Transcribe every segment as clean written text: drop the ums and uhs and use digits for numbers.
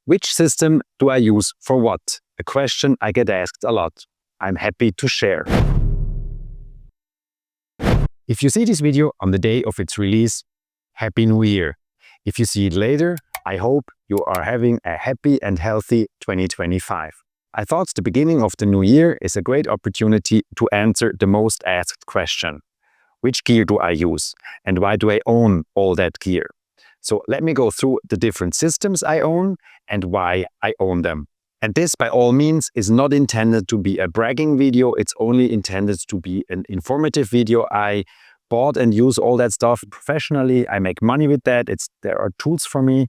Which system do I use for what? A question I get asked a lot. I'm happy to share. If you see this video on the day of its release, Happy New Year. If you see it later, I hope you are having a happy and healthy 2025. I thought the beginning of the new year is a great opportunity to answer the most asked question. Which gear do I use? And why do I own all that gear? So let me go through the different systems I own and why I own them. And this, by all means, is not intended to be a bragging video. It's only intended to be an informative video. I bought and use all that stuff professionally. I make money with that. There are tools for me,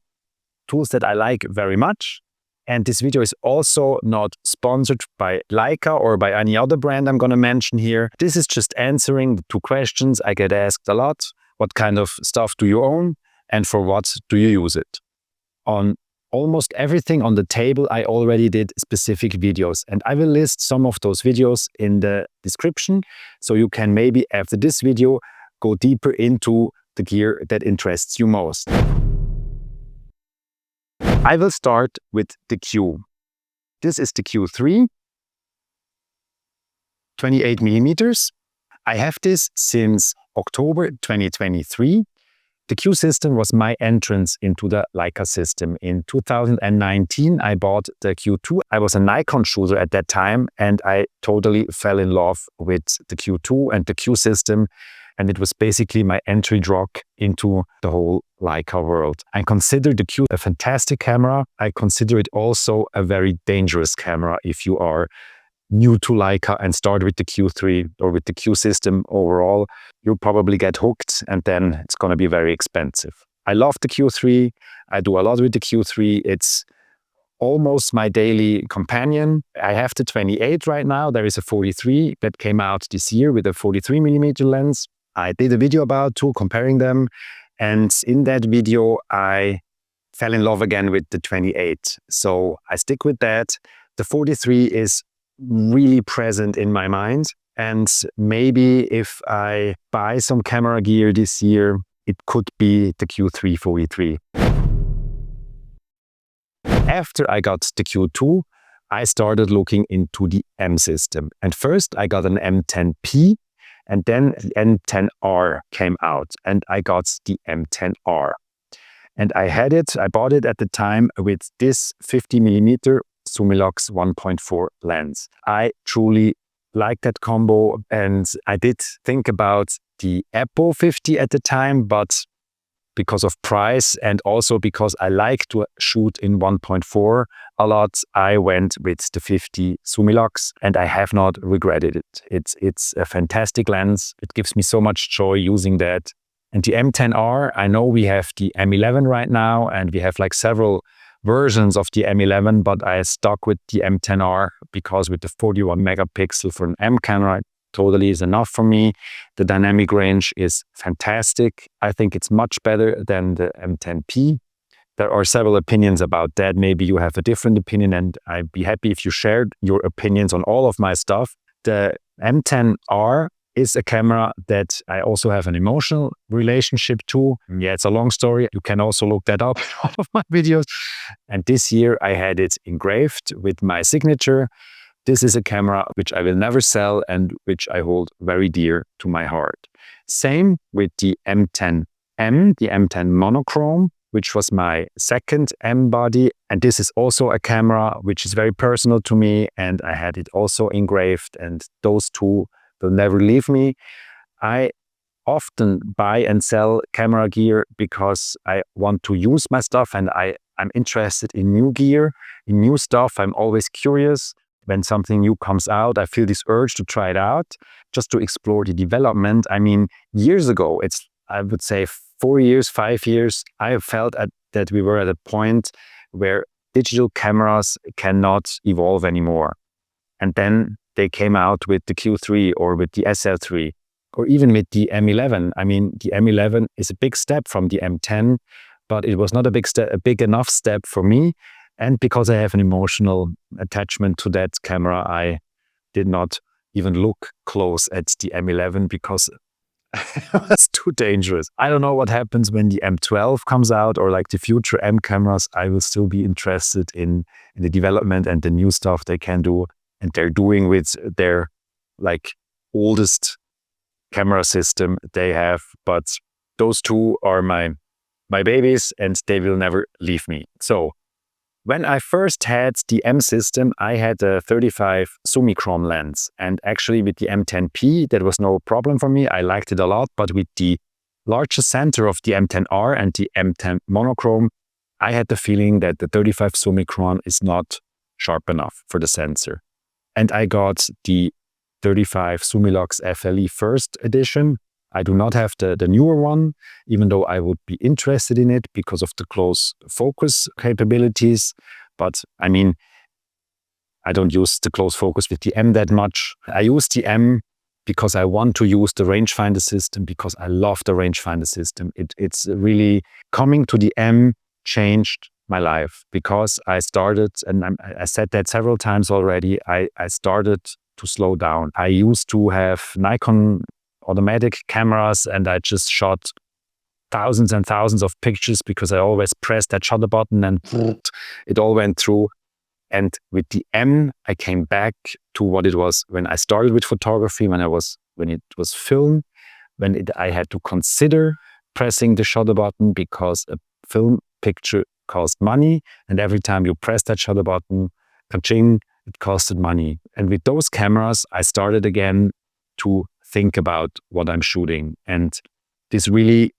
tools that I like very much. And this video is also not sponsored by Leica or by any other brand I'm going to mention here. This is just answering the two questions I get asked a lot. What kind of stuff do you own? And for what do you use it? On almost everything on the table, I already did specific videos, and I will list some of those videos in the description, so you can maybe after this video go deeper into the gear that interests you most. I will start with the Q. This is the Q3, 28 millimeters. I have this since October 2023. The Q-System was my entrance into the Leica system. In 2019, I bought the Q2. I was a Nikon shooter at that time, and I totally fell in love with the Q2 and the Q-System, and it was basically my entry drug into the whole Leica world. I consider the Q a fantastic camera. I consider it also a very dangerous camera if you are new to Leica and start with the Q3 or with the Q-System overall. You'll probably get hooked, and then it's going to be very expensive. I love the Q3. I do a lot with the Q3. It's almost my daily companion. I have the 28 right now. There is a 43 that came out this year with a 43 millimeter lens. I did a video about two, comparing them. And in that video, I fell in love again with the 28. So I stick with that. The 43 is really present in my mind. And maybe if I buy some camera gear this year, it could be the Q3 43. After I got the Q2, I started looking into the M-System. And first I got an M10P, and then the M10R came out, and I got the M10R. And I bought it at the time with this 50 millimeter Summilux 1.4 lens. I truly like that combo, and I did think about the Apo 50 at the time, but because of price and also because I like to shoot in 1.4 a lot, I went with the 50 Summilux, and I have not regretted it. It's a fantastic lens. It gives me so much joy using that. And the M10R, I know we have the M11 right now, and we have like several versions of the M11, but I stuck with the M10R because with the 41 megapixel for an M camera, it totally is enough for me. The dynamic range is fantastic. I think it's much better than the M10P. There are several opinions about that. Maybe you have a different opinion, and I'd be happy if you shared your opinions on all of my stuff. The M10R is a camera that I also have an emotional relationship to. Yeah, it's a long story. You can also look that up in all of my videos. And this year I had it engraved with my signature. This is a camera which I will never sell and which I hold very dear to my heart. Same with the M10M, the M10 Monochrom, which was my second M body. And this is also a camera which is very personal to me, and I had it also engraved, and those two will never leave me. I often buy and sell camera gear because I want to use my stuff, and I'm interested in new gear, in new stuff. I'm always curious. When something new comes out, I feel this urge to try it out, just to explore the development. I mean, years ago, I would say 4 years, 5 years, I felt that we were at a point where digital cameras cannot evolve anymore. And then they came out with the Q3 or with the SL3 or even with the M11. I mean, the M11 is a big step from the M10, but it was not a big enough step for me. And because I have an emotional attachment to that camera, I did not even look close at the M11 because It was too dangerous. I don't know what happens when the M12 comes out or like the future M cameras. I will still be interested in the development and the new stuff they can do and they're doing with their like oldest camera system they have. But those two are my babies and they will never leave me. So when I first had the M-System, I had a 35 Monochrom lens. And actually with the M10P, that was no problem for me. I liked it a lot. But with the larger center of the M10R and the M10 Monochrom, I had the feeling that the 35 Monochrom is not sharp enough for the sensor. And I got the 35 Summilux FLE first edition. I do not have the newer one, even though I would be interested in it because of the close focus capabilities. But I mean, I don't use the close focus with the M that much. I use the M because I want to use the rangefinder system, because I love the rangefinder system. It's really coming to the M changed my life because I started, and I said that several times already, I started to slow down. I used to have Nikon automatic cameras and I just shot thousands and thousands of pictures because I always pressed that shutter button and it all went through. And with the M, I came back to what it was when I started with photography, when it was film, I had to consider pressing the shutter button because a film picture cost money. And every time you press that shutter button, ka-ching, it costed money. And with those cameras, I started again to think about what I'm shooting. And this really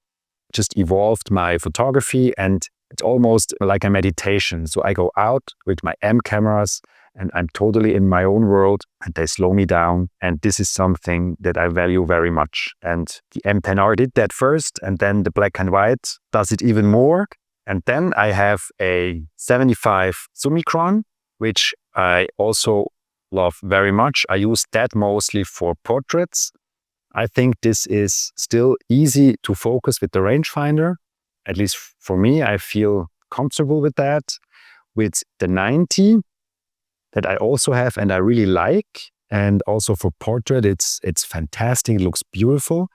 just evolved my photography and it's almost like a meditation. So I go out with my M cameras and I'm totally in my own world and they slow me down. And this is something that I value very much. And the M10R did that first and then the black and white does it even more. And then I have a 75 Monochrom, which I also love very much. I use that mostly for portraits. I think this is still easy to focus with the rangefinder. At least for me, I feel comfortable with that. With the 90 that I also have and I really like, and also for portrait, it's fantastic. It looks beautiful.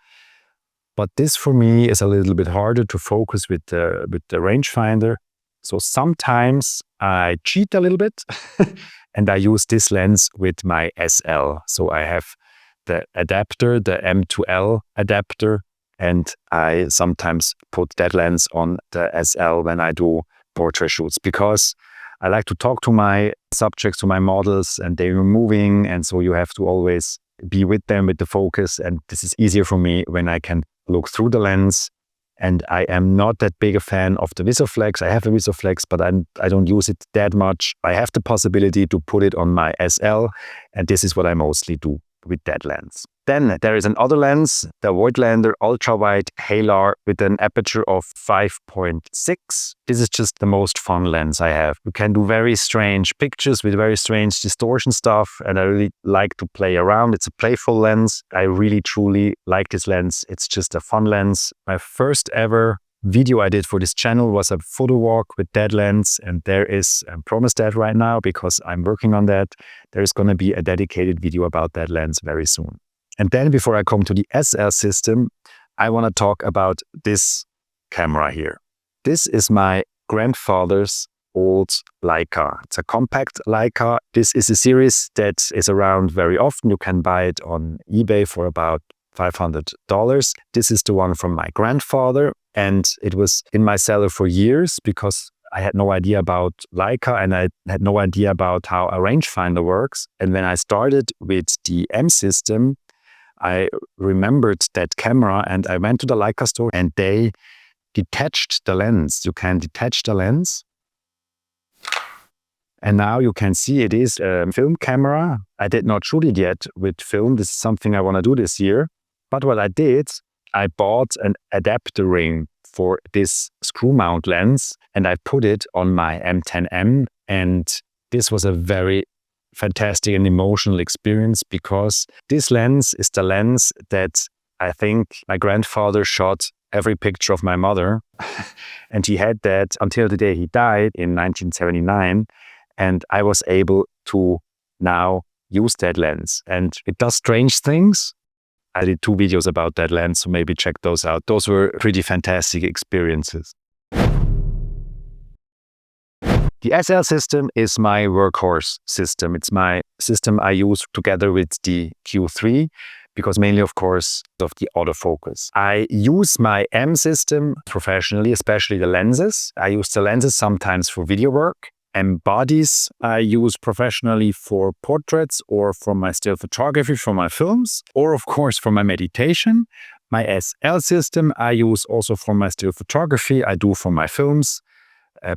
But this for me is a little bit harder to focus with the rangefinder. So sometimes I cheat a little bit and I use this lens with my SL. So I have the adapter, the M2L adapter, and I sometimes put that lens on the SL when I do portrait shoots because I like to talk to my subjects, to my models, and they're moving. And so you have to always be with them with the focus. And this is easier for me when I can look through the lens. And I am not that big a fan of the VisoFlex. I have a VisoFlex, but I don't use it that much. I have the possibility to put it on my SL, and this is what I mostly do with that lens. Then there is another lens, the Voigtlander ultra-wide Halar with an aperture of 5.6. This is just the most fun lens I have. You can do very strange pictures with very strange distortion stuff, and I really like to play around. It's a playful lens. I really, truly like this lens. It's just a fun lens. My first ever video I did for this channel was a photo walk with that lens, and there is, I promise that right now because I'm working on that, there's going to be a dedicated video about that lens very soon. And then before I come to the SL-System, I want to talk about this camera here. This is my grandfather's old Leica. It's a compact Leica. This is a series that is around very often. You can buy it on eBay for about $500. This is the one from my grandfather, and it was in my cellar for years because I had no idea about Leica and I had no idea about how a rangefinder works. And when I started with the M-System, I remembered that camera and I went to the Leica store and they detached the lens. You can detach the lens. And now you can see it is a film camera. I did not shoot it yet with film. This is something I want to do this year. But what I did, I bought an adapter ring for this screw mount lens and I put it on my M10M. And this was a very fantastic and emotional experience because this lens is the lens that I think my grandfather shot every picture of my mother. And he had that until the day he died in 1979. And I was able to now use that lens. And it does strange things. I did 2 videos about that lens, so maybe check those out. Those were pretty fantastic experiences. The SL-System is my workhorse system. It's my system I use together with the Q3 because mainly, of course, of the autofocus. I use my M-System professionally, especially the lenses. I use the lenses sometimes for video work. M-Bodies I use professionally for portraits or for my still photography, for my films, or of course for my meditation. My SL-System I use also for my still photography. I do for my films.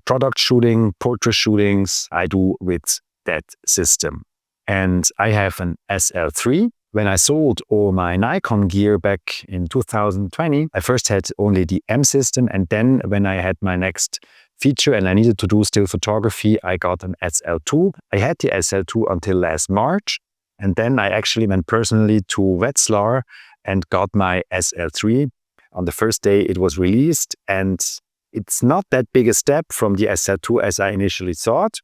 Product shooting, portrait shootings, I do with that system. And I have an SL3. When I sold all my Nikon gear back in 2020, I first had only the M-System, and then when I had my next feature and I needed to do still photography, I got an SL2. I had the SL2 until last March, and then I actually went personally to Wetzlar and got my SL3. On the first day it was released, and it's not that big a step from the SL2 as I initially thought,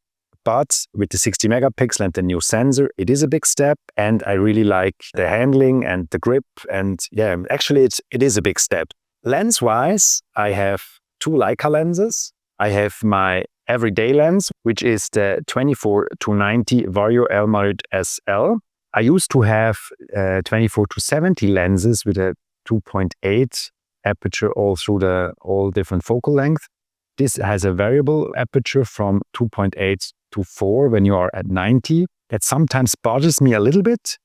but with the 60 megapixel and the new sensor, it is a big step, and I really like the handling and the grip, and yeah, actually it is a big step. Lens-wise, I have 2 Leica lenses. I have my everyday lens, which is the 24-90 Vario L-Mode SL. I used to have 24-70 lenses with a 2.8 aperture all through all different focal length. This has a variable aperture from 2.8 to 4 when you are at 90. That sometimes bothers me a little bit,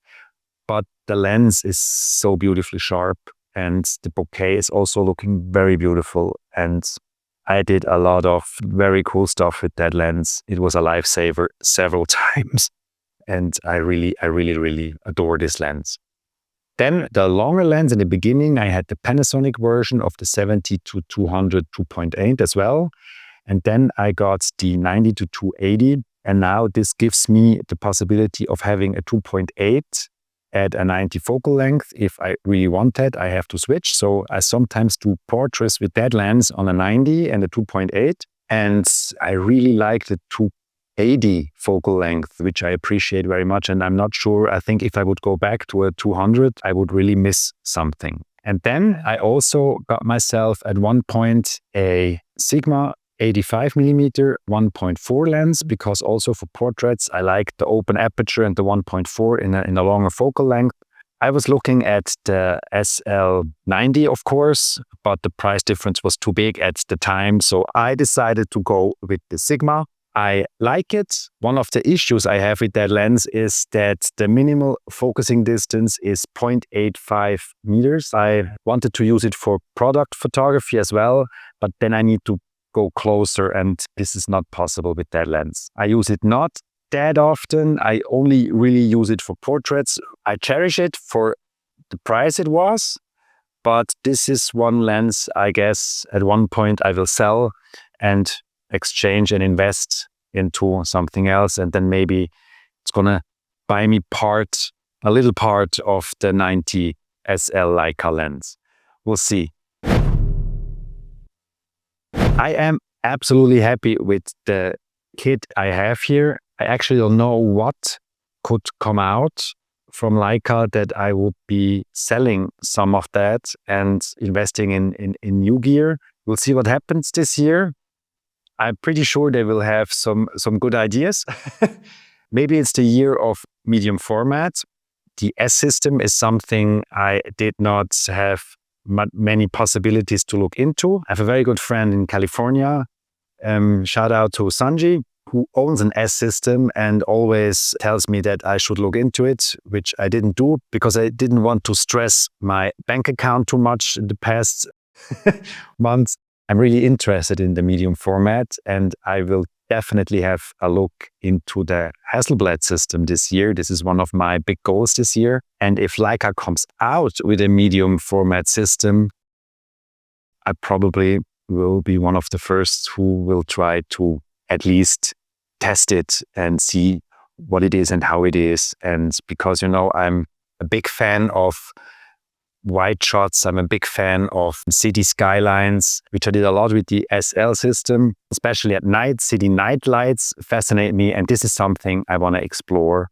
but the lens is so beautifully sharp and the bokeh is also looking very beautiful. And I did a lot of very cool stuff with that lens. It was a lifesaver several times. And I really adore this lens. Then the longer lens in the beginning, I had the Panasonic version of the 70-200 2.8 as well. And then I got the 90-280. And now this gives me the possibility of having a 2.8 at a 90 focal length. If I really want that, I have to switch. So I sometimes do portraits with that lens on a 90 and a 2.8. And I really like the 280 focal length, which I appreciate very much. And I'm not sure, I think if I would go back to a 200, I would really miss something. And then I also got myself at one point a Sigma 85mm 1.4 lens, because also for portraits, I like the open aperture and the 1.4 in a longer focal length. I was looking at the SL90, of course, but the price difference was too big at the time. So I decided to go with the Sigma. I like it. One of the issues I have with that lens is that the minimal focusing distance is 0.85 meters. I wanted to use it for product photography as well, but then I need to go closer, and this is not possible with that lens. I use it not that often. I only really use it for portraits. I cherish it for the price it was, but this is one lens I guess at one point I will sell and exchange and invest into something else, and then maybe it's gonna buy me a little part of the 90 SL Leica lens. We'll see. I am absolutely happy with the kit I have here. I actually don't know what could come out from Leica that I would be selling some of that and investing in new gear. We'll see what happens this year. I'm pretty sure they will have some good ideas. Maybe it's the year of medium format. The S-System is something I did not have many possibilities to look into. I have a very good friend in California. Shout out to Sanji, who owns an S-System and always tells me that I should look into it, which I didn't do because I didn't want to stress my bank account too much in the past months. I'm really interested in the medium format, and I will definitely have a look into the Hasselblad system this year. This is one of my big goals this year. And if Leica comes out with a medium format system, I probably will be one of the first who will try to at least test it and see what it is and how it is. And because, I'm a big fan of wide shots. I'm a big fan of city skylines, which I did a lot with the SL-System, especially at night. City night lights fascinate me, and this is something I want to explore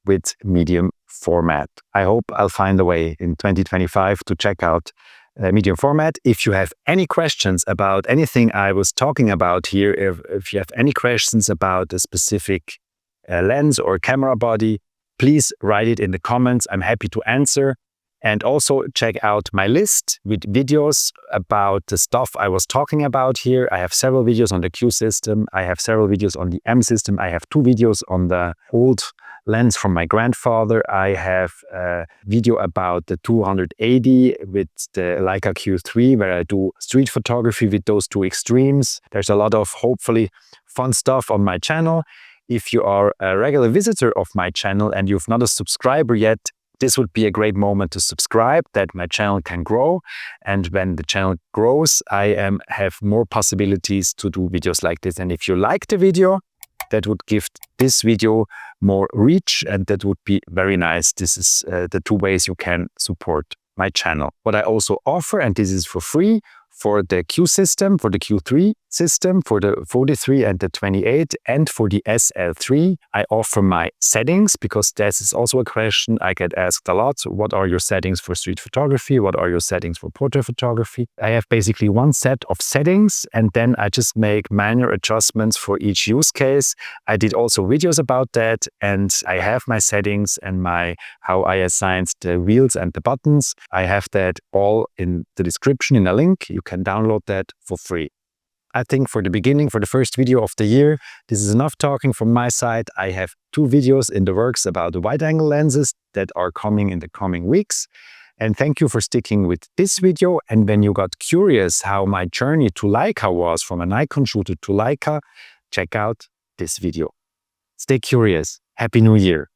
with medium format. I hope I'll find a way in 2025 to check out medium format. If you have any questions about anything I was talking about here, if you have any questions about a specific lens or camera body, please write it in the comments. I'm happy to answer. And also check out my list with videos about the stuff I was talking about here. I have several videos on the Q-System. I have several videos on the M-System. I have 2 videos on the old lens from my grandfather. I have a video about the 280 with the Leica Q3, where I do street photography with those 2 extremes. There's a lot of hopefully fun stuff on my channel. If you are a regular visitor of my channel and you've not a subscriber yet, this would be a great moment to subscribe, that my channel can grow. And when the channel grows, I have more possibilities to do videos like this. And if you like the video, that would give this video more reach, and that would be very nice. This is the 2 ways you can support my channel. What I also offer, and this is for free, for the Q-System, for the Q3 system, for the 43 and the 28, and for the SL3, I offer my settings, because this is also a question I get asked a lot. So what are your settings for street photography? What are your settings for portrait photography? I have basically one set of settings, and then I just make minor adjustments for each use case. I did also videos about that, and I have my settings and how I assigned the wheels and the buttons. I have that all in the description in a link. You can download that for free. I think for the beginning, for the first video of the year, this is enough talking from my side. I have 2 videos in the works about the wide-angle lenses that are coming in the coming weeks. And thank you for sticking with this video. And when you got curious how my journey to Leica was, from a Nikon shooter to Leica, check out this video. Stay curious. Happy New Year.